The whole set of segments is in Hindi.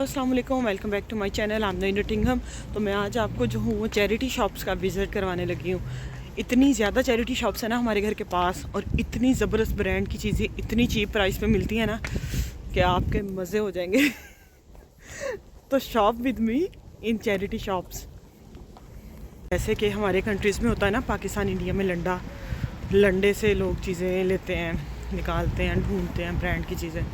अस्सलाम वालेकुम, welcome back to my channel Amna Nottingham. तो मैं आज आपको जो हूँ वो चैरिटी शॉप्स का विज़िट करवाने लगी हूँ। इतनी ज़्यादा चैरिटी शॉप्स है ना हमारे घर के पास, और इतनी ज़बरदस्त ब्रांड की चीज़ें इतनी चीप प्राइस पे मिलती हैं ना कि आपके मज़े हो जाएंगे। तो shop with me in charity shops. जैसे कि हमारे कंट्रीज़ में होता है ना, पाकिस्तान इंडिया में लंडे से लोग चीज़ें लेते हैं, निकालते हैं, ढूंढते हैं ब्रांड की चीज़ें।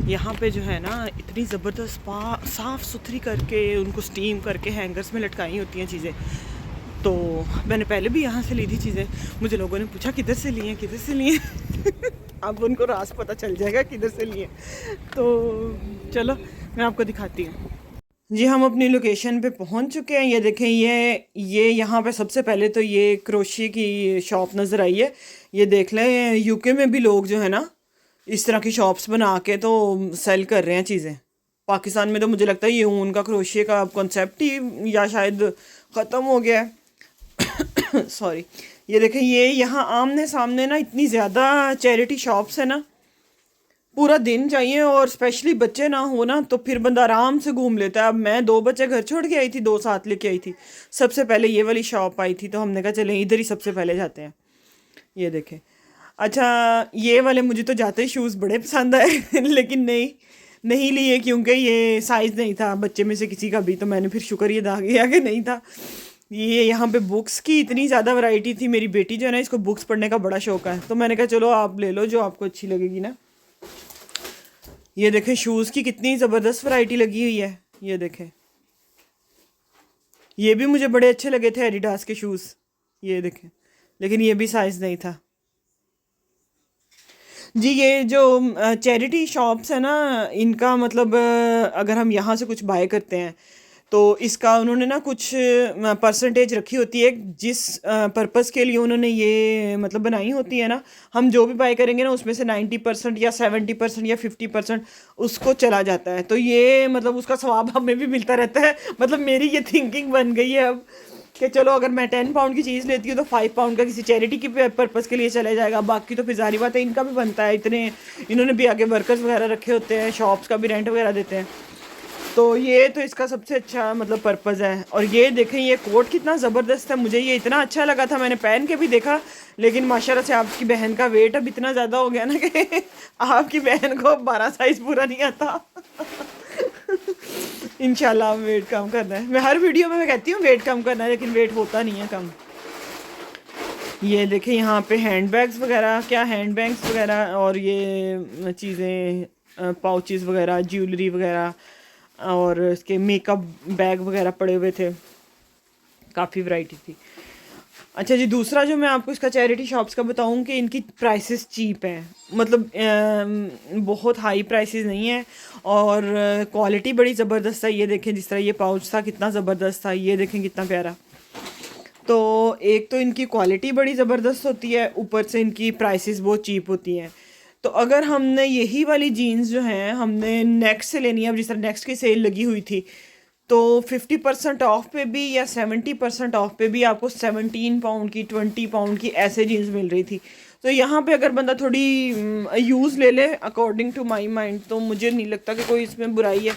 यहाँ पे जो है ना इतनी ज़बरदस्त साफ़ सुथरी करके उनको स्टीम करके हैंगर्स में लटकाई होती हैं चीज़ें। तो मैंने पहले भी यहाँ से ली थी चीज़ें। मुझे लोगों ने पूछा किधर से लिए, किधर से लिए। अब उनको राज पता चल जाएगा किधर से लिए। तो चलो मैं आपको दिखाती हूँ। जी, हम अपनी लोकेशन पे पहुंच चुके हैं। ये देखें, ये यहाँ पे सबसे पहले तो ये क्रोशिया की शॉप नज़र आई है। ये देख लें, यूके में भी लोग जो है ना इस तरह की शॉप्स बना के तो सेल कर रहे हैं चीज़ें। पाकिस्तान में तो मुझे लगता है ये ऊन का क्रोशिया का कॉन्सेप्ट ही या शायद ख़त्म हो गया है। सॉरी। ये देखें, ये यहाँ आमने सामने ना इतनी ज़्यादा चैरिटी शॉप्स है ना, पूरा दिन चाहिए। और स्पेशली बच्चे ना हो ना तो फिर बंदा आराम से घूम लेता है। अब मैं 2 बच्चे घर छोड़ के आई थी, 2 साथ लेके आई थी। सबसे पहले ये वाली शॉप आई थी तो हमने कहा चलें इधर ही सबसे पहले जाते हैं। ये देखें, अच्छा ये वाले मुझे तो जाते ही शूज़ बड़े पसंद आए। लेकिन नहीं लिए क्योंकि ये साइज़ नहीं था बच्चे में से किसी का भी। तो मैंने फिर शुक्र ये दाग गया कि नहीं था। ये यहाँ पे बुक्स की इतनी ज़्यादा वैरायटी थी। मेरी बेटी जो है ना, इसको बुक्स पढ़ने का बड़ा शौक है, तो मैंने कहा चलो आप ले लो जो आपको अच्छी लगेगी ना। ये देखें, शूज़ की कितनी ज़बरदस्त वैरायटी लगी हुई है। ये देखें, ये भी मुझे बड़े अच्छे लगे थे एडिडास के शूज़। ये देखें, लेकिन ये भी साइज़ नहीं था जी। ये जो चैरिटी शॉप्स है ना, इनका मतलब अगर हम यहाँ से कुछ बाय करते हैं तो इसका उन्होंने ना कुछ परसेंटेज रखी होती है जिस पर्पज़ के लिए उन्होंने ये मतलब बनाई होती है ना। हम जो भी बाय करेंगे ना उसमें से 90% या 70% या 50% उसको चला जाता है। तो ये मतलब उसका सवाब हमें भी मिलता रहता है। मतलब मेरी ये थिंकिंग बन गई है अब कि चलो अगर मैं 10 पाउंड की चीज़ लेती हूँ तो 5 पाउंड का किसी चैरिटी की पर्पज़ के लिए चले जाएगा। बाकी तो फिर जारी बात है इनका भी बनता है। इन्होंने भी आगे वर्कर्स वगैरह रखे होते हैं, शॉप्स का भी रेंट वगैरह देते हैं। तो ये तो इसका सबसे अच्छा मतलब पर्पज़ है। और ये देखें, ये कोट कितना ज़बरदस्त है। मुझे ये इतना अच्छा लगा था, मैंने पहन के भी देखा। लेकिन माशाल्लाह से आपकी बहन का वेट अब इतना ज़्यादा हो गया ना कि आपकी बहन को 12 साइज़ पूरा नहीं आता। इंशाल्लाह वेट कम करना है। मैं हर वीडियो में मैं कहती हूँ वेट कम करना है, लेकिन वेट होता नहीं है कम। ये देखें, यहाँ पे हैंड बैग्स वगैरह, क्या हैंड बैग्स वगैरह, और ये चीज़ें पाउचेस वगैरह, ज्वेलरी वगैरह, और इसके मेकअप बैग वगैरह पड़े हुए थे। काफ़ी वैरायटी थी। अच्छा जी, दूसरा जो मैं आपको इसका चैरिटी शॉप्स का बताऊं कि इनकी प्राइसेस चीप हैं। मतलब बहुत हाई प्राइसेस नहीं है, और क्वालिटी बड़ी ज़बरदस्त है। ये देखें, जिस तरह ये पाउच था कितना ज़बरदस्त था। ये देखें कितना प्यारा। तो एक तो इनकी क्वालिटी बड़ी ज़बरदस्त होती है, ऊपर से इनकी प्राइसेस बहुत चीप होती हैं। तो अगर हमने यही वाली जीन्स जो हैं हमने नेक्स्ट से लेनी है, अब जिस तरह नेक्स्ट की सेल लगी हुई थी तो 50% ऑफ पे भी या 70% ऑफ पे भी आपको 17 पाउंड की, 20 पाउंड की ऐसे जीन्स मिल रही थी। तो यहाँ पे अगर बंदा थोड़ी यूज़ ले ले अकॉर्डिंग टू माई माइंड, तो मुझे नहीं लगता कि कोई इसमें बुराई है।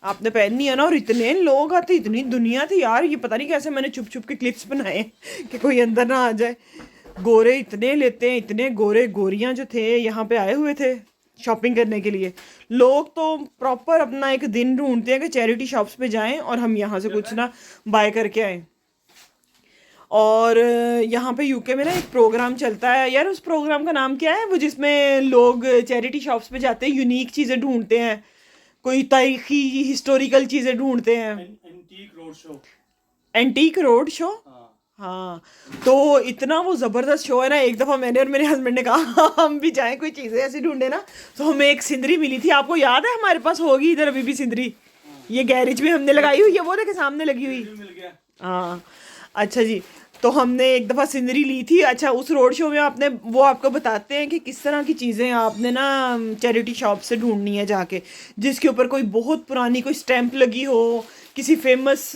आपने पहननी है ना। और इतने लोग आते, इतनी दुनिया थी यार। ये पता नहीं कैसे मैंने छुप छुप के क्लिप्स बनाए कि कोई अंदर ना आ जाए। गोरे इतने लेते हैं, इतने गोरे गोरियां जो थे यहाँ पे आए हुए थे शॉपिंग करने के लिए। लोग तो प्रॉपर अपना एक दिन ढूंढते हैं कि चैरिटी शॉप्स पे जाएं और हम यहाँ से कुछ ना बाय करके आए। और यहाँ पे यूके में ना एक प्रोग्राम चलता है यार। उस प्रोग्राम का नाम क्या है वो, जिसमें लोग चैरिटी शॉप्स पे जाते हैं, यूनिक चीज़ें ढूंढते हैं, कोई तारीखी हिस्टोरिकल चीज़ें ढूंढते हैं। Antique road show. Antique road show, हाँ। तो इतना वो ज़बरदस्त शो है ना। एक दफ़ा मैंने और मेरे हस्बैंड ने कहा हम भी जाएं कोई चीज़ें ऐसी ढूंढे ना। तो हमें एक सिंदरी मिली थी, आपको याद है? हमारे पास होगी इधर अभी भी सिंदरी। ये गैरेज में हमने लगाई हुई है, वो देखे सामने लगी हुई। हाँ, अच्छा जी। तो हमने एक दफ़ा सिंदरी ली थी। अच्छा, उस रोड शो में आपने वो आपको बताते हैं कि किस तरह की चीज़ें आपने ना चैरिटी शॉप से ढूंढनी है जाके, जिसके ऊपर कोई बहुत पुरानी कोई स्टैंप लगी हो, किसी फेमस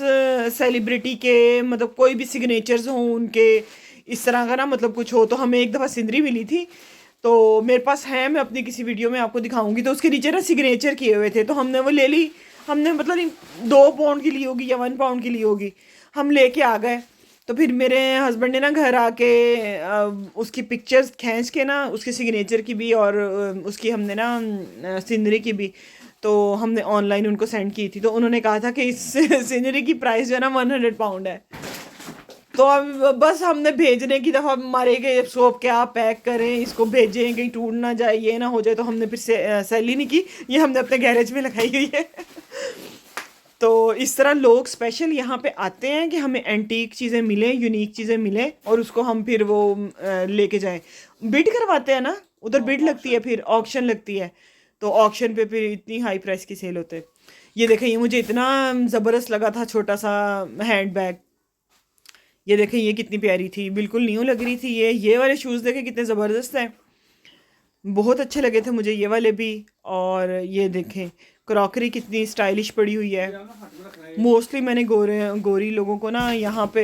सेलिब्रिटी के मतलब कोई भी सिग्नेचर्स हों उनके, इस तरह का ना मतलब कुछ हो। तो हमें एक दफ़ा सिंदरी मिली थी। तो मेरे पास है, मैं अपनी किसी वीडियो में आपको दिखाऊंगी। तो उसके नीचे ना सिग्नेचर किए हुए थे, तो हमने वो ले ली। हमने मतलब 2 पाउंड की ली होगी या 1 पाउंड की ली होगी, हम लेके आ गए। तो फिर मेरे हस्बैंड ने ना घर आके उसकी पिक्चर्स खींच के ना, उसके सिग्नेचर की भी और उसकी हमने ना सीनरी की भी, तो हमने ऑनलाइन उनको सेंड की थी। तो उन्होंने कहा था कि इस सीनरी की प्राइस जो है ना 100 पाउंड है। तो अब बस हमने भेजने की दफ़ा मारे कि इसको अब क्या पैक करें, इसको भेजें कहीं टूट ना जाए, ये ना हो जाए, तो हमने फिर सेल ही नहीं की, ये हमने अपने गैरेज में लगाई हुई है। तो इस तरह लोग स्पेशल यहाँ पे आते हैं कि हमें एंटीक चीज़ें मिलें, यूनिक चीज़ें मिलें, और उसको हम फिर वो लेके जाएं। बिड करवाते हैं ना, उधर बिड लगती है, फिर ऑक्शन लगती है, तो ऑक्शन पे फिर इतनी हाई प्राइस की सेल होते हैं। ये देखें, ये मुझे इतना ज़बरदस्त लगा था, छोटा सा हैंड बैग। ये देखें, ये कितनी प्यारी थी, बिल्कुल न्यू लग रही थी। ये वाले शूज़ देखें कितने ज़बरदस्त हैं, बहुत अच्छे लगे थे मुझे ये वाले भी। और ये देखें क्रॉकरी कितनी स्टाइलिश पड़ी हुई है। मोस्टली मैंने गोरी लोगों को ना यहाँ पे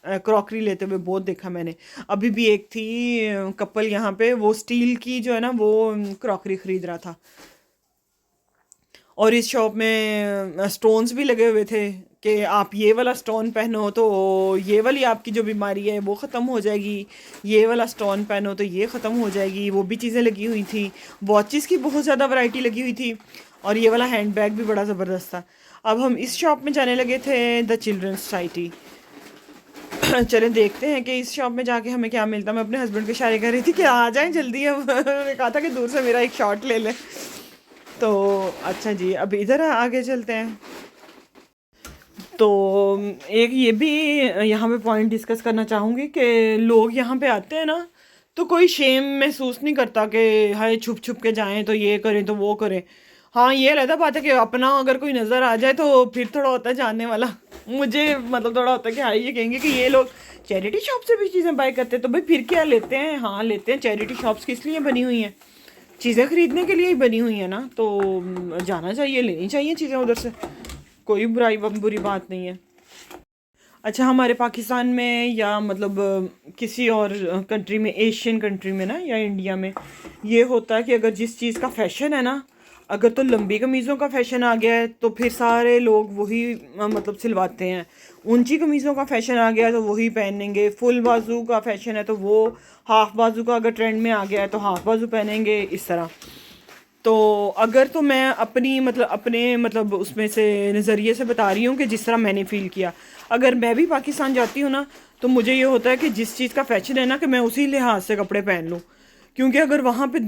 क्रॉकरी लेते हुए बहुत देखा मैंने। अभी भी एक थी कपल यहाँ पे, वो स्टील की जो है ना वो क्रॉकरी ख़रीद रहा था। और इस शॉप में स्टोन्स भी लगे हुए थे कि आप ये वाला स्टोन पहनो तो ये वाली आपकी जो बीमारी है वो ख़त्म हो जाएगी, ये वाला स्टोन पहनो तो ये ख़त्म हो जाएगी। वो भी चीज़ें लगी हुई थी, वॉचेस की बहुत ज़्यादा वैरायटी लगी हुई थी, और ये वाला हैंड बैग भी बड़ा ज़बरदस्त था। अब हम इस शॉप में जाने लगे थे, द चिल्ड्रंस सोसाइटी। चलें देखते हैं कि इस शॉप में जाके हमें क्या मिलता है। मैं अपने हस्बैंड को इशारे कर रही थी कि आ जाएं जल्दी। अब उन्होंने कहा था कि दूर से मेरा एक शॉट ले लें। तो अच्छा जी, अब इधर आगे चलते हैं। तो एक ये भी यहाँ पे पॉइंट डिस्कस करना चाहूँगी कि लोग यहाँ पे आते हैं ना, तो कोई शेम महसूस नहीं करता कि हाय छुप छुप के जाएं तो ये करें तो वो करें। हाँ, ये रहता बात है कि अपना अगर कोई नज़र आ जाए तो फिर थोड़ा होता है जानने वाला। मुझे मतलब थोड़ा होता है कि हाँ, ये कहेंगे कि ये लोग चैरिटी शॉप से भी चीज़ें बाय करते हैं, तो भाई फिर क्या लेते हैं। हाँ लेते हैं, चैरिटी शॉप्स किस लिए बनी हुई हैं, चीज़ें ख़रीदने के लिए ही बनी हुई है ना, तो जाना चाहिए, लेनी चाहिए चीज़ें उधर से, कोई बुरी बात नहीं है। अच्छा, हमारे पाकिस्तान में या मतलब किसी और कंट्री में, एशियन कंट्री में ना, या इंडिया में ये होता है कि अगर जिस चीज़ का फैशन है ना, अगर तो लंबी कमीज़ों का फैशन आ गया है तो फिर सारे लोग वही मतलब सिलवाते हैं। ऊंची कमीज़ों का फैशन आ गया है तो वही पहनेंगे। फुल बाजू का फैशन है तो वो, हाफ बाजू का अगर ट्रेंड में आ गया है तो हाफ बाजू पहनेंगे, इस तरह। तो अगर तो मैं अपने मतलब उसमें से नज़रिए से बता रही हूँ कि जिस तरह मैंने फ़ील किया, अगर मैं भी पाकिस्तान जाती हूँ ना, तो मुझे ये होता है कि जिस चीज़ का फैशन है ना, कि मैं उसी लिहाज से कपड़े पहन लूँ। क्योंकि अगर वहाँ पे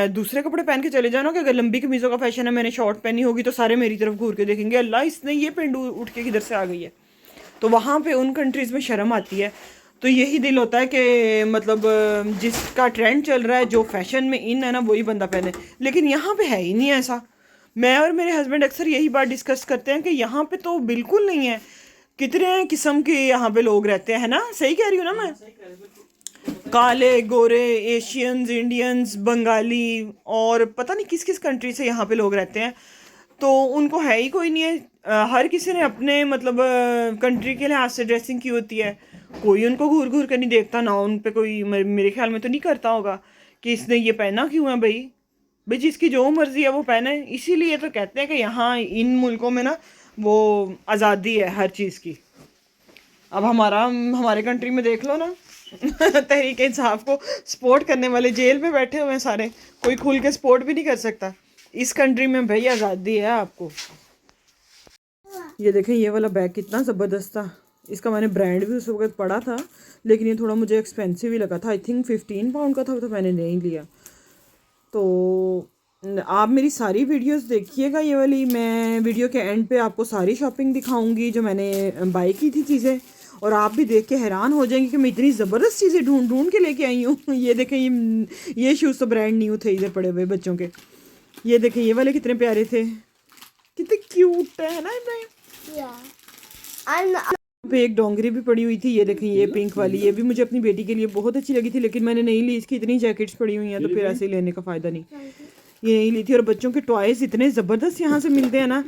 दूसरे कपड़े पहन के चले जाओ ना, कि अगर लंबी कमीज़ों का फैशन है, मैंने शॉर्ट पहनी होगी, तो सारे मेरी तरफ घूर के देखेंगे, अल्लाह इसने ये पेंडू उठ के किधर से आ गई है। तो वहाँ पे उन कंट्रीज़ में शर्म आती है। तो यही दिल होता है कि मतलब जिसका ट्रेंड चल रहा है, जो फैशन में इन है ना, वही बंदा पहने। लेकिन यहाँ पे है ही नहीं ऐसा। मैं और मेरे हस्बैंड अक्सर यही बात डिस्कस करते हैं कि यहाँ पे तो बिल्कुल नहीं है। कितने किस्म के यहाँ पे लोग रहते हैं ना, सही कह रही हूँ ना मैं? काले गोरे, एशियंस, इंडियंस, बंगाली, और पता नहीं किस किस कंट्री से यहाँ पे लोग रहते हैं। तो उनको है ही कोई नहीं है। हर किसी ने अपने मतलब कंट्री के लिहाज से ड्रेसिंग की होती है। कोई उनको घूर घूर कर नहीं देखता ना, उन पे कोई मेरे ख्याल में तो नहीं करता होगा कि इसने ये पहना क्यों है। भाई भाई जिसकी जो मर्जी है वो पहने। इसीलिए तो कहते हैं कि यहाँ इन मुल्कों में ना वो आज़ादी है हर चीज़ की। अब हमारे कंट्री में देख लो ना, तहरीक इंसाफ को सपोर्ट करने वाले जेल में बैठे हुए हैं सारे, कोई खुल के सपोर्ट भी नहीं कर सकता। इस कंट्री में भाई आज़ादी है आपको। ये देखें, ये वाला बैग कितना ज़बरदस्त था। इसका मैंने ब्रांड भी उस वक्त पढ़ा था, लेकिन ये थोड़ा मुझे एक्सपेंसिव ही लगा था। आई थिंक 15 पाउंड का था, तो मैंने नहीं लिया। तो आप मेरी सारी वीडियोस देखिएगा ये वाली। मैं वीडियो के एंड पे आपको सारी शॉपिंग दिखाऊंगी जो मैंने बाई की थी चीज़ें, और आप भी देख के हैरान हो जाएंगे कि मैं इतनी ज़बरदस्त चीज़ें ढूंढ ढूंढ के लेके आई हूँ। ये देखें, ये शूज़ तो ब्रांड न्यू थे इधर पड़े हुए बच्चों के। ये देखें, ये वाले कितने प्यारे थे, कितने क्यूट है ना इब्राहिम। पे एक डोंगरी भी पड़ी हुई थी, ये देखें, ये पिंक वाली, ये भी मुझे अपनी बेटी के लिए बहुत अच्छी लगी थी, लेकिन मैंने नहीं ली। इसकी इतनी जैकेट्स पड़ी हुई हैं तो फिर ऐसे लेने का फ़ायदा नहीं, ये नहीं ली थी। और बच्चों के टॉयज़ इतने ज़बरदस्त यहाँ से मिलते हैं ना,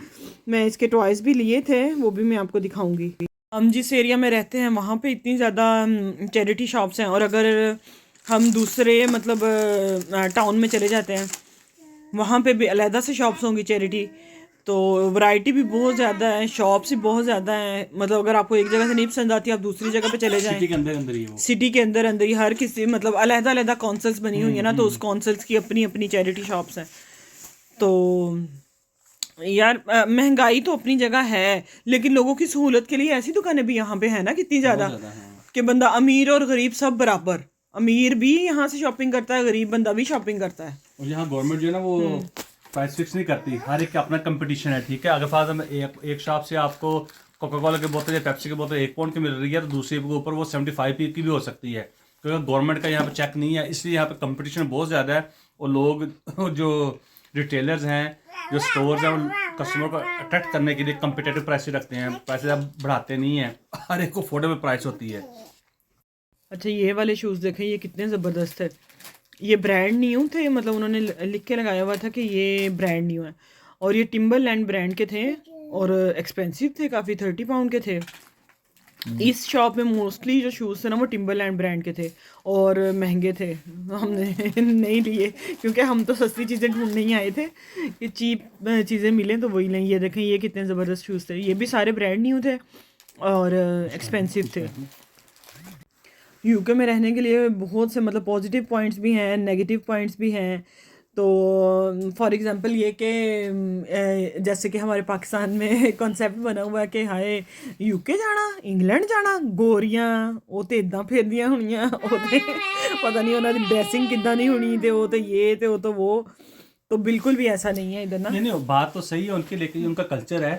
मैं इसके टॉयज़ भी लिए थे, वो भी मैं आपको दिखाऊंगी। हम जिस एरिया में रहते हैं वहाँ पे इतनी ज़्यादा चैरिटी शॉप्स हैं, और अगर हम दूसरे मतलब टाउन में चले जाते हैं, वहाँ पे भी अलहदा से शॉप्स होंगी चैरिटी। तो वैरायटी भी बहुत ज़्यादा है, शॉप्स भी बहुत ज़्यादा हैं। मतलब अगर आपको एक जगह से नहीं पसंद आती, आप दूसरी जगह पे चले जाएं। सिटी के अंदर अंदर ही है वो। सिटी के अंदर अंदर ही हर किसी मतलब अलग-अलग कौंसल्स बनी हुई है ना, तो उस कौंसल्स की अपनी अपनी चैरिटी शॉप्स हैं। तो यार महंगाई तो अपनी जगह है, लेकिन लोगों की सहूलत के लिए ऐसी दुकानें भी यहाँ पे है ना कितनी ज़्यादा, कि बंदा अमीर और गरीब सब बराबर, अमीर भी यहाँ से शॉपिंग करता है, गरीब बंदा भी शॉपिंग करता है। और यहाँ गवर्नमेंट जो है ना वो प्राइस फिक्स नहीं करती, हर एक का अपना कंपटीशन है, ठीक है। अगर फार एक शॉप से आपको कोका कोला की बोतल या पेप्सी की बोतल 1 पाउंड की मिल रही है, तो दूसरे के ऊपर वो 75p की भी हो सकती है, क्योंकि गवर्नमेंट का यहाँ पे चेक नहीं है, इसलिए यहाँ पे कंपटीशन बहुत ज़्यादा है। और लोग जो रिटेलर्स हैं, जो स्टोर्स हैं, वो कस्टमर को अट्रैक्ट करने के लिए कम्पिटेटिव प्राइस रखते हैं, प्राइस आप बढ़ाते नहीं हैं, हर एक को अफोर्डेबल प्राइस होती है। अच्छा ये वाले शूज़ देखें, ये कितने ज़बरदस्त है। ये ब्रांड न्यू थे, मतलब उन्होंने लिख के लगाया हुआ था कि ये ब्रांड न्यू है, और ये टिम्बरलैंड ब्रांड के थे और एक्सपेंसिव थे काफ़ी, 30 पाउंड के थे। इस शॉप में मोस्टली जो शूज़ थे ना वो टिम्बरलैंड ब्रांड के थे और महंगे थे। हमने नहीं लिए क्योंकि हम तो सस्ती चीज़ें ढूंढने ही आए थे कि चीप चीज़ें मिलें तो वही लें। ये देखें, ये कितने ज़बरदस्त शूज़ थे, ये भी सारे ब्रांड न्यू थे और एक्सपेंसिव थे। यूके में रहने के लिए बहुत से मतलब पॉजिटिव पॉइंट्स भी हैं, नेगेटिव पॉइंट्स भी हैं। तो फॉर एग्जांपल ये कि जैसे कि हमारे पाकिस्तान में कॉन्सेप्ट बना हुआ है कि हाय यूके जाना, इंग्लैंड जाना, गोरियां वो तो इदा फिरदियां होनियां, वो ते पता नहीं उन्होंने ड्रेसिंग किदा नहीं होनी, तो वो तो ये तो वो तो वो, तो बिल्कुल भी ऐसा नहीं है इधर ना। नहीं, बात तो सही है उनकी, लेकिन उनका कल्चर है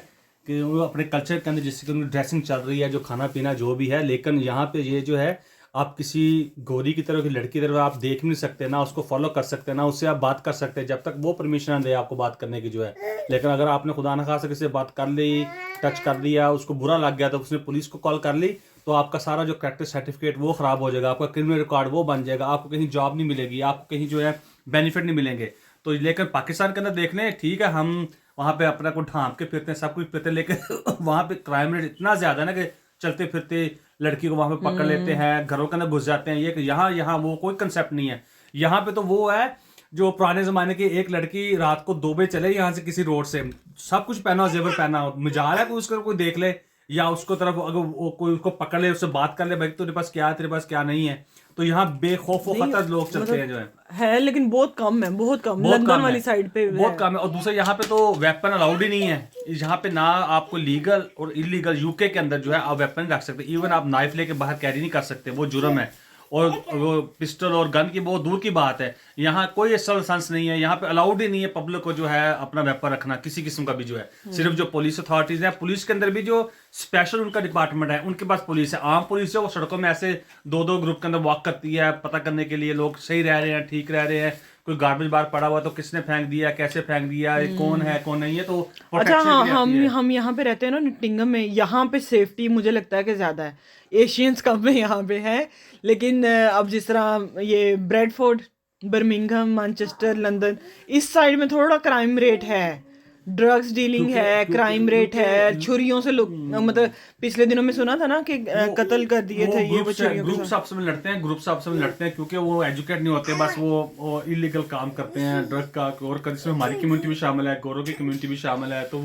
कि वो अपने कल्चर के अंदर, जिससे कि उनकी ड्रेसिंग चल रही है, जो खाना पीना जो भी है। लेकिन यहाँ पे ये जो है, आप किसी गोरी की तरह, की लड़की की तरह आप देख भी नहीं सकते ना, उसको फॉलो कर सकते ना, उससे आप बात कर सकते हैं जब तक वो परमिशन ना दे आपको बात करने की जो है। लेकिन अगर आपने खुदा न खासा किसी से बात कर ली, टच कर लिया, उसको बुरा लग गया, तो उसने पुलिस को कॉल कर ली, तो आपका सारा जो कैरेक्टर सर्टिफिकेट वो ख़राब हो जाएगा, आपका क्रिमिनल रिकॉर्ड वो बन जाएगा, आपको कहीं जॉब नहीं मिलेगी, आपको कहीं जो है बेनिफिट नहीं मिलेंगे। तो लेकिन पाकिस्तान के अंदर देख लें, ठीक है, हम वहाँ पे अपना को ढांप के फिरते हैं, सब कुछ फिरते हैं, लेकिन वहाँ पे क्राइम रेट इतना ज़्यादा है ना कि चलते फिरते लड़की को वहाँ पे पकड़ लेते हैं, घरों के अंदर घुस जाते हैं। ये यहाँ यहाँ वो कोई कंसेप्ट नहीं है। यहाँ पे तो वो है जो पुराने ज़माने की, एक लड़की रात को 2 बजे चले यहाँ से किसी रोड से, सब कुछ पहना हो, जेवर पहना हो, मजाल है कोई उसको कोई देख ले या उसको तरफ अगर वो कोई उसको पकड़ ले, उससे बात कर ले, भाई तेरे पास क्या है, तेरे पास क्या नहीं है। तो यहाँ बेखौफ व खतर लोग चलते हैं जो है, लेकिन बहुत कम है, बहुत कम, लंदन वाली साइड पे बहुत कम है। और दूसरा यहाँ पे तो वेपन अलाउड ही नहीं है। यहाँ पे ना आपको लीगल और इलीगल, यूके के अंदर जो है आप वेपन रख सकते, इवन आप नाइफ लेके बाहर कैरी नहीं कर सकते, वो जुर्म है। और वो पिस्टल और गन की बहुत दूर की बात है, यहाँ कोई ऐसा लाइसेंस नहीं है, यहाँ पे अलाउड ही नहीं है पब्लिक को जो है अपना वेपन रखना किसी किस्म का भी जो है। सिर्फ जो पुलिस अथॉरिटीज है, पुलिस के अंदर भी जो स्पेशल उनका डिपार्टमेंट है, उनके पास पुलिस है। आम पुलिस है वो सड़कों में ऐसे 2-2 ग्रुप के अंदर वॉक करती है, पता करने के लिए लोग सही रह रहे हैं, ठीक रह रहे हैं, कोई गार्बेज बार पड़ा हुआ तो किसने फेंक दिया, कैसे फेंक दिया, कौन है कौन नहीं है। तो अच्छा हाँ, हम यहाँ पे रहते हैं ना निटिंगम में, यहाँ पे सेफ्टी मुझे लगता है कि ज़्यादा है, एशियंस कम में यहाँ पे है। लेकिन अब जिस तरह ये ब्रेडफोर्ड, बर्मिंघम, मैनचेस्टर, लंदन, इस साइड में थोड़ा क्राइम रेट है, ड्रग्स डीलिंग है, क्राइम रेट है, छुरियों से लोग, मतलब पिछले दिनों में सुना था ना कि कत्ल कर दिए थे ये ग्रुप्स आपस में लड़ते हैं, ग्रुप्स आपस में लड़ते हैं, क्योंकि वो एजुकेट नहीं होते, बस वो इलीगल काम करते हैं ड्रग का। और जिसमें हमारी कम्युनिटी भी शामिल है, गोरों की कम्युनिटी भी शामिल है, तो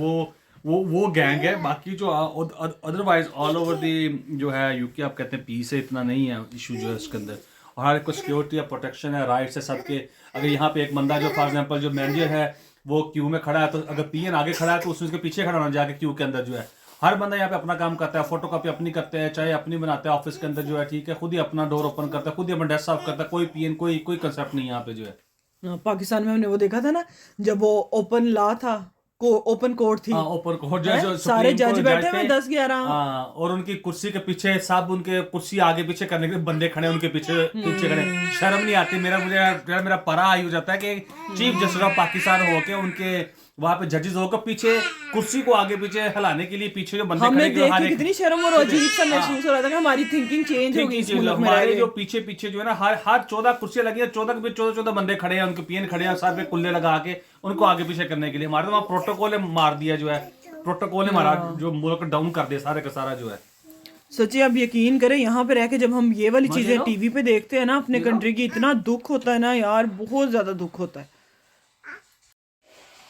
वो गैंग है। बाकी जो अदरवाइज ऑल ओवर दी जो है यूके, आप कहते हैं पीस है, इतना नहीं है इशू जो है उसके अंदर। और हर एक सिक्योरिटी है, प्रोटेक्शन है, राइट्स है सबके। अगर यहाँ पे एक बंदा जो फॉर एग्जाम्पल जो मैनेजर है वो क्यू में खड़ा है, तो अगर पीएन आगे खड़ा है तो उसके पीछे खड़ा होना जाके क्यू के अंदर जो है। हर बंदा यहाँ पे अपना काम करता है, फोटो कॉपी अपनी करते हैं, चाहे अपनी बनाते हैं ऑफिस के अंदर जो है, ठीक है, खुद ही अपना डोर ओपन करता है, खुद ही अपना डेस्क साफ करता है, कोई पीएन कोई कंसेप्ट नहीं यहाँ पे जो है। पाकिस्तान में हमने वो देखा था ना, जब वो ओपन लॉ था, ओपन कोर्ट थी, ओपन कोर्ट जो सारे जज बैठे हुए 10-11, और उनकी कुर्सी के पीछे सब उनके कुर्सी आगे पीछे करने के बंदे खड़े, उनके पीछे खड़े। शर्म नहीं आती? मेरा परा आई हो जाता है कि चीफ जस्टिस ऑफ पाकिस्तान होके उनके वहां पे जजेस होकर पीछे कुर्सी को आगे पीछे हिलाने के लिए पीछे जो बंदे खड़े, देख के कितनी शर्म और अजीब सा महसूस हो रहा था कि हमारी थिंकिंग चेंज हो गई। हमारे जो पीछे पीछे जो है ना, हर 14 कुर्सियां लगी है, 14 के 14 बंदे खड़े हैं, उनके पीएन खड़े हैं सर पे कुल्ले लगा के, उनको आगे पीछे करने के लिए। हमारे तो वहाँ प्रोटोकॉल मार दिया जो है, प्रोटोकॉल मारा जो मुल्क डाउन कर दिया सारे का सारा जो है। सच्ची आप यकीन करें, यहाँ पे रह के जब हम ये वाली चीजें टीवी पे देखते हैं ना अपने कंट्री की, इतना दुख होता है ना यार, बहुत ज्यादा दुख होता है।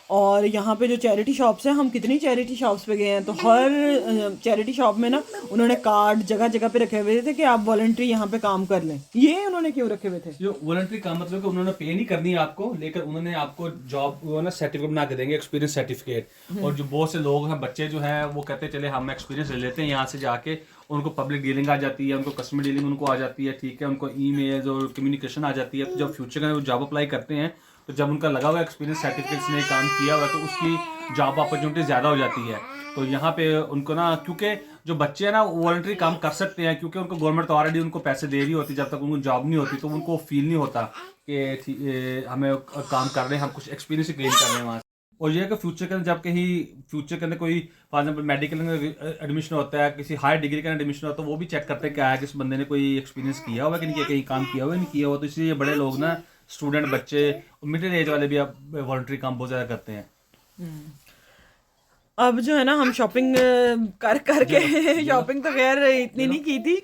और यहाँ पे जो चैरिटी शॉप्स हैं, हम कितनी चैरिटी शॉप्स पे गए हैं, तो हर चैरिटी शॉप में ना उन्होंने कार्ड जगह जगह पे रखे हुए थे कि आप वॉलंटरी यहाँ पे काम कर लें। ये उन्होंने क्यों रखे हुए थे? जो वॉलंटरी काम मतलब कि उन्होंने पे नहीं करनी है आपको, लेकिन उन्होंने आपको जॉब वो ना सर्टिफिकेट बना के देंगे, एक्सपीरियंस सर्टिफिकेट। और जो बहुत से लोग हैं, बच्चे जो हैं वो कहते हैं चले हम एक्सपीरियंस ले लेते हैं यहाँ से जाके, उनको पब्लिक डीलिंग आ जाती है, उनको कस्टमर डीलिंग उनको आ जाती है, ठीक है, उनको ईमेल्स और कम्युनिकेशन आ जाती है। तो जब फ्यूचर में वो जॉब अप्लाई करते हैं तो जब उनका लगा हुआ एक्सपीरियंस सर्टिफिकेट्स ने काम किया हुआ तो उसकी जॉब अपॉर्चुनिटी ज़्यादा हो जाती है। तो यहाँ पे उनको ना, क्योंकि जो बच्चे हैं ना वॉलंटरी काम कर सकते हैं, क्योंकि उनको गवर्नमेंट तो ऑलरेडी उनको पैसे दे रही होती, जब तक उनको जॉब नहीं होती तो उनको फील नहीं होता कि हमें काम कर रहे हैं, हम कुछ एक्सपीरियंस गेन कर रहे हैं वहाँ से। और ये है कि फ्यूचर के अंदर जब कहीं फ्यूचर के अंदर कोई फॉर एग्जाम्पल मेडिकल में एडमिशन होता है, किसी हायर डिग्री का एडमिशन होता है, तो वो भी चेक करते हैं क्या है कि इस बंदे ने कोई एक्सपीरियंस किया हुआ कि नहीं किया, कहीं काम किया हुआ नहीं किया हुआ। तो इसलिए बड़े लोग ना, स्टूडेंट, बच्चे, मिडिल एज वाले भी अब वॉलंटरी काम बहुत ज़्यादा करते हैं। अब जो है ना हम शॉपिंग कर करके शॉपिंग तो खैर इतनी नहीं की थी,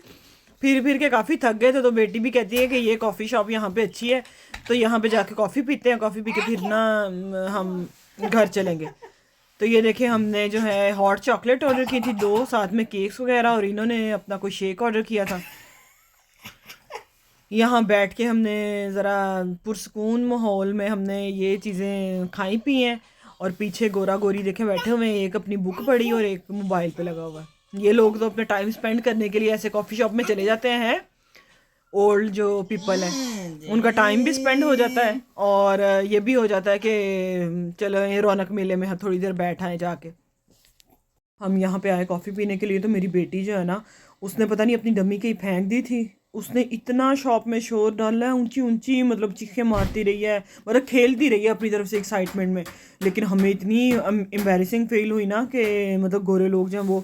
फिर के काफ़ी थक गए थे। तो बेटी भी कहती है कि ये कॉफ़ी शॉप यहाँ पे अच्छी है, तो यहाँ पे जाके कॉफ़ी पीते हैं, कॉफ़ी पी के फिर ना हम घर चलेंगे। तो ये देखिए हमने जो है हॉट चॉकलेट ऑर्डर की थी 2, साथ में केक्स वगैरह, और इन्होंने अपना कोई शेक ऑर्डर किया था। यहाँ बैठ के हमने ज़रा पुरसकून माहौल में हमने ये चीज़ें खाई पी हैं, और पीछे गोरा गोरी देखे बैठे हुए हैं, एक अपनी बुक पढ़ी और एक मोबाइल पे लगा हुआ है। ये लोग तो अपने टाइम स्पेंड करने के लिए ऐसे कॉफ़ी शॉप में चले जाते हैं। ओल्ड जो पीपल हैं उनका टाइम भी स्पेंड हो जाता है, और ये भी हो जाता है कि चलो ये रौनक मेले में थोड़ी देर बैठ आए जाके। हम यहाँ पे आए कॉफ़ी पीने के लिए, तो मेरी बेटी जो है ना, उसने पता नहीं अपनी डमी कहीं फेंक दी थी। उसने इतना शॉप में शोर डाला है, ऊंची ऊंची मतलब चीखें मारती रही है, मतलब खेलती रही है अपनी तरफ से एक्साइटमेंट में। लेकिन हमें इतनी एम्बैरेसिंग फील हुई ना कि मतलब गोरे लोग जो हैं वो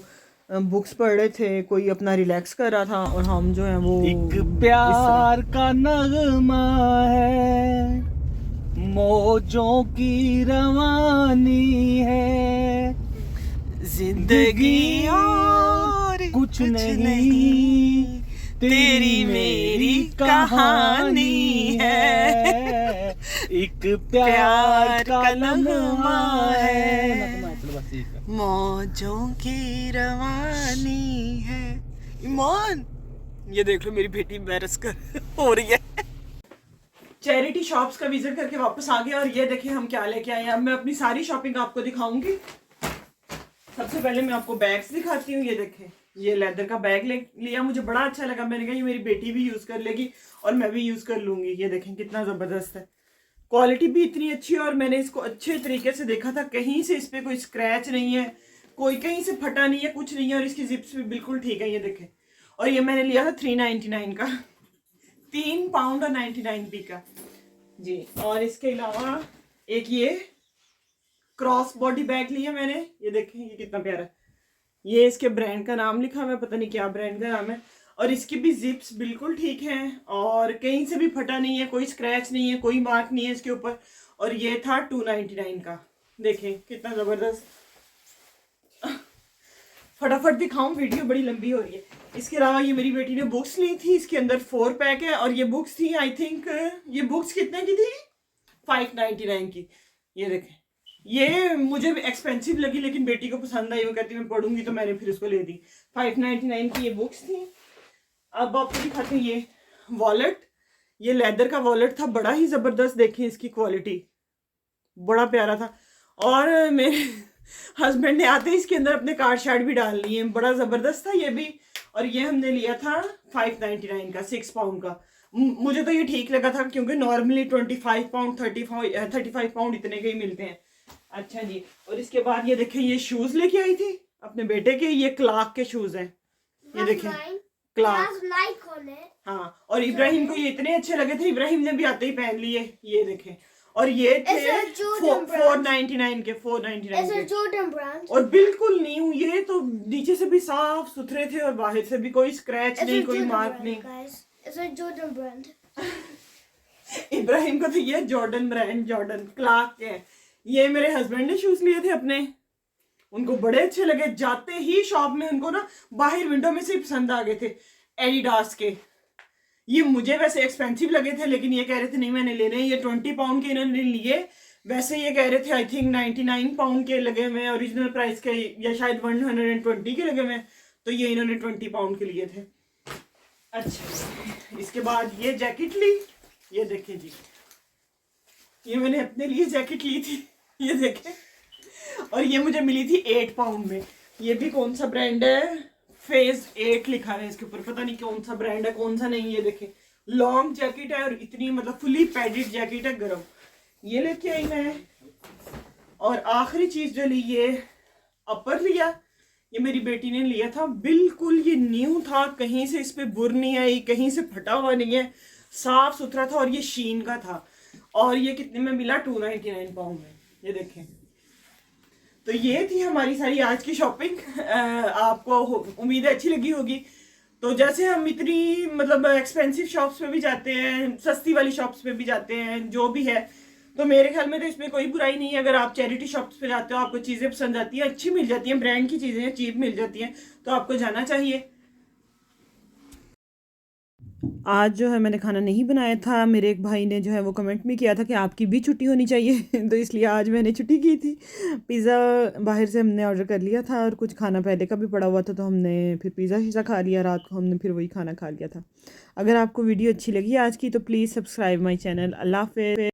बुक्स पढ़ रहे थे, कोई अपना रिलैक्स कर रहा था, और हम जो है वो एक प्यार का नगमा है, मौजों की रवानी है, जिंदगी और कुछ नहीं, तेरी मेरी कहानी है, एक प्यार का नगमा है, मौजों की रवानी है। ईमान, ये देख लो मेरी बेटी एम्बैरस कर हो रही है। चैरिटी शॉप्स का विजिट करके वापस आ गया, और ये देखिए हम क्या लेके आए हैं। अब मैं अपनी सारी शॉपिंग आपको दिखाऊंगी। सबसे पहले मैं आपको बैग्स दिखाती हूँ। ये देखें, ये लेदर का बैग लिया, मुझे बड़ा अच्छा लगा। मैंने कहा ये मेरी बेटी भी यूज कर लेगी और मैं भी यूज कर लूंगी। ये देखें कितना जबरदस्त है, क्वालिटी भी इतनी अच्छी है, और मैंने इसको अच्छे तरीके से देखा था, कहीं से इस पर कोई स्क्रैच नहीं है, कोई कहीं से फटा नहीं है, कुछ नहीं है, और इसकी जिप्स भी बिल्कुल ठीक है। ये देखें, और ये मैंने लिया था 399 का, 3 पाउंड और 99p का जी। और इसके अलावा एक ये क्रॉस बॉडी बैग लिया मैंने। ये देखें ये कितना प्यारा है, ये इसके ब्रांड का नाम लिखा हुआ है, पता नहीं क्या ब्रांड का नाम है। और इसकी भी जिप्स बिल्कुल ठीक हैं, और कहीं से भी फटा नहीं है, कोई स्क्रैच नहीं है, कोई मार्क नहीं है इसके ऊपर। और ये था 299 का। देखें कितना ज़बरदस्त। फटाफट दिखाऊं, वीडियो बड़ी लंबी हो रही है। इसके अलावा ये मेरी बेटी ने बुक्स ली थी, इसके अंदर 4 पैक है, और ये बुक्स थी आई थिंक, ये बुक्स कितने की थी? 599 की। ये देखें, ये मुझे भी एक्सपेंसिव लगी, लेकिन बेटी को पसंद आई, वो कहती मैं पढ़ूंगी, तो मैंने फिर उसको ले दी। 599 की ये बुक्स थी। अब आपको दिखाते हैं ये वॉलेट। ये लेदर का वॉलेट था, बड़ा ही ज़बरदस्त। देखें इसकी क्वालिटी, बड़ा प्यारा था। और मेरे हस्बैंड ने आते ही इसके अंदर अपने कार्ड शार्ड भी डाल लिए, बड़ा ज़बरदस्त था ये भी। और ये हमने लिया था 599 का, 6 पाउंड का। मुझे तो ये ठीक लगा था, क्योंकि नॉर्मली 25 पाउंड 35 पाउंड इतने के ही मिलते हैं। अच्छा जी, और इसके बाद ये देखें, ये शूज़ लेके आई थी अपने बेटे के। ये क्लार्क के शूज़ हैं, ये देखें क्लार्क। हाँ, और इब्राहिम को ये इतने अच्छे लगे थे, इब्राहिम ने भी आते ही पहन लिए। ये देखें, और ये थे 499 के, 499 के, और बिल्कुल न्यू। ये तो नीचे से भी साफ सुथरे थे, और बाहर से भी कोई स्क्रैच नहीं, कोई मार्क नहीं। इब्राहिम को तो ये जॉर्डन ब्रांड, जॉर्डन क्लार्क के हैं। ये मेरे हस्बैंड ने शूज लिए थे अपने, उनको बड़े अच्छे लगे। जाते ही शॉप में उनको ना बाहर विंडो में से पसंद आ गए थे, एडिडास के। ये मुझे वैसे एक्सपेंसिव लगे थे, लेकिन ये कह रहे थे नहीं मैंने लेने। ये 20 पाउंड के इन्होंने लिए, वैसे ये कह रहे थे आई थिंक 99 पाउंड के लगे हुए हैं ओरिजिनल प्राइस के, या शायद 120 के लगे हुए हैं, तो ये इन्होंने 20 पाउंड के लिए थे। अच्छा, इसके बाद ये जैकेट ली, ये देखें जी, ये मैंने अपने लिए जैकेट ली थी, ये देखें, और ये मुझे मिली थी 8 पाउंड में। ये भी कौन सा ब्रांड है, फेज 8 लिखा है इसके ऊपर, पता नहीं कौन सा ब्रांड है कौन सा नहीं। ये देखें लॉन्ग जैकेट है और इतनी मतलब फुली पैडेड जैकेट है गर्म। ये लेके आई मैं। और आखिरी चीज जो ली, ये अपर लिया, ये मेरी बेटी ने लिया था, बिल्कुल ये न्यू था, कहीं से इस पे बुर नहीं आई, कहीं से फटा हुआ नहीं है, साफ सुथरा था, और ये शीन का था। और ये कितने में मिला, 299 पाउंड में। ये देखें, तो ये थी हमारी सारी आज की शॉपिंग। आपको उम्मीद है अच्छी लगी होगी। तो जैसे हम इतनी मतलब एक्सपेंसिव शॉप्स पे भी जाते हैं, सस्ती वाली शॉप्स पे भी जाते हैं, जो भी है, तो मेरे ख्याल में तो इसमें कोई बुराई नहीं है। अगर आप चैरिटी शॉप्स पे जाते हो, आपको चीज़ें पसंद आती हैं, अच्छी मिल जाती हैं, ब्रांड की चीज़ें चीप मिल जाती हैं, तो आपको जाना चाहिए। आज जो है मैंने खाना नहीं बनाया था। मेरे एक भाई ने जो है वो कमेंट भी किया था कि आपकी भी छुट्टी होनी चाहिए तो इसलिए आज मैंने छुट्टी की थी। पिज़्ज़ा बाहर से हमने ऑर्डर कर लिया था और कुछ खाना पहले का भी पड़ा हुआ था, तो हमने फिर पिज़्ज़ा शीज़ा खा लिया, रात को हमने फिर वही खाना खा लिया था। अगर आपको वीडियो अच्छी लगी आज की तो प्लीज़ सब्सक्राइब माई चैनल। अल्लाह हाफ़िज़।